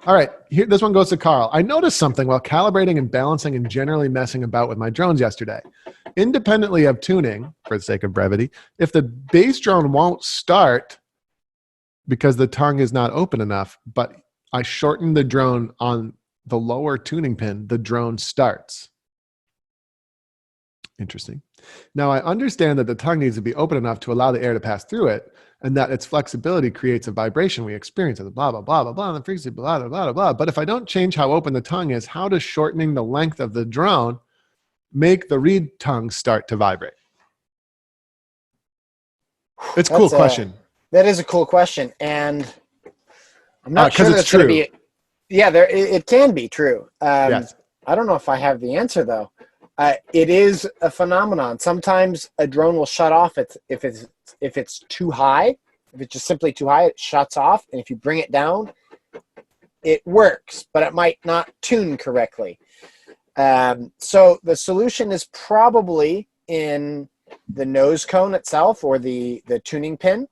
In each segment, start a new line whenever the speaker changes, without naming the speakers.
All right, here, this one goes to Carl. I noticed something while calibrating and balancing and generally messing about with my drones yesterday. Independently of tuning, for the sake of brevity, if the bass drone won't start because the tongue is not open enough, but I shorten the drone on the lower tuning pin, the drone starts. Interesting. Now, I understand that the tongue needs to be open enough to allow the air to pass through it, and that its flexibility creates a vibration we experience, blah, blah, blah, blah, blah, and the frequency, blah, blah, blah, blah. But if I don't change how open the tongue is, how does shortening the length of the drone make the reed tongue start to vibrate? It's a cool question.
That is a cool question. And I'm not sure
that it's true.
It can be true.
Yes.
I don't know if I have the answer, though. It is a phenomenon. Sometimes a drone will shut off if it's too high. If it's just simply too high, it shuts off. And if you bring it down, it works, but it might not tune correctly. So the solution is probably in the nose cone itself or the tuning pin.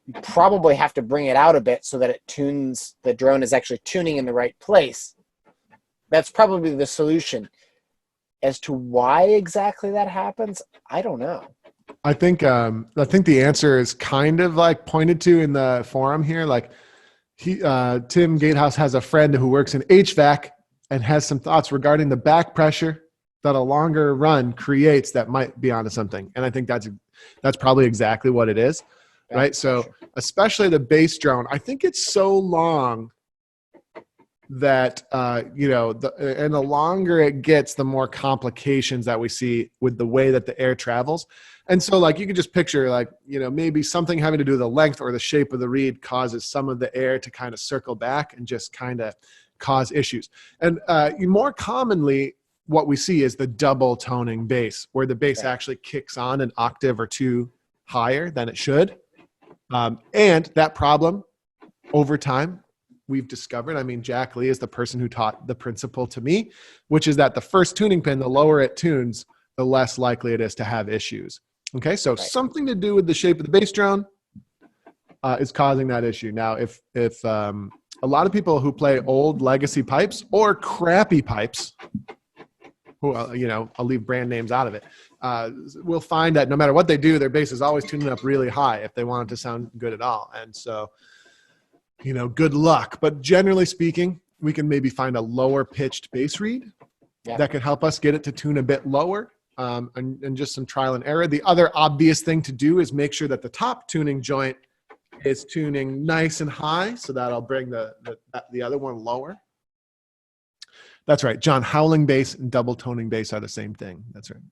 You probably have to bring it out a bit so that it tunes, the drone is actually tuning in the right place. That's probably the solution. As to why exactly that happens, I don't know.
I think the answer is kind of like pointed to in the forum here. Like Tim Gatehouse has a friend who works in HVAC and has some thoughts regarding the back pressure that a longer run creates that might be onto something. And I think that's probably exactly what it is, right? So especially the bass drone, I think it's so long that, and the longer it gets, the more complications that we see with the way that the air travels. And so like, you can just picture like, maybe something having to do with the length or the shape of the reed causes some of the air to kind of circle back and just kind of cause issues. And more commonly, what we see is the double toning bass, where the bass actually kicks on an octave or two higher than it should. And that problem over time, we've discovered, Jack Lee is the person who taught the principle to me, which is that the first tuning pin, the lower it tunes, the less likely it is to have issues. Okay, so something to do with the shape of the bass drone is causing that issue. Now, if a lot of people who play old legacy pipes or crappy pipes, who, I'll leave brand names out of it, will find that no matter what they do, their bass is always tuning up really high if they want it to sound good at all. And so, good luck. But generally speaking, we can maybe find a lower pitched bass reed that could help us get it to tune a bit lower, and just some trial and error. The other obvious thing to do is make sure that the top tuning joint is tuning nice and high, so that'll bring the other one lower. That's right. John, howling bass and double toning bass are the same thing. That's right.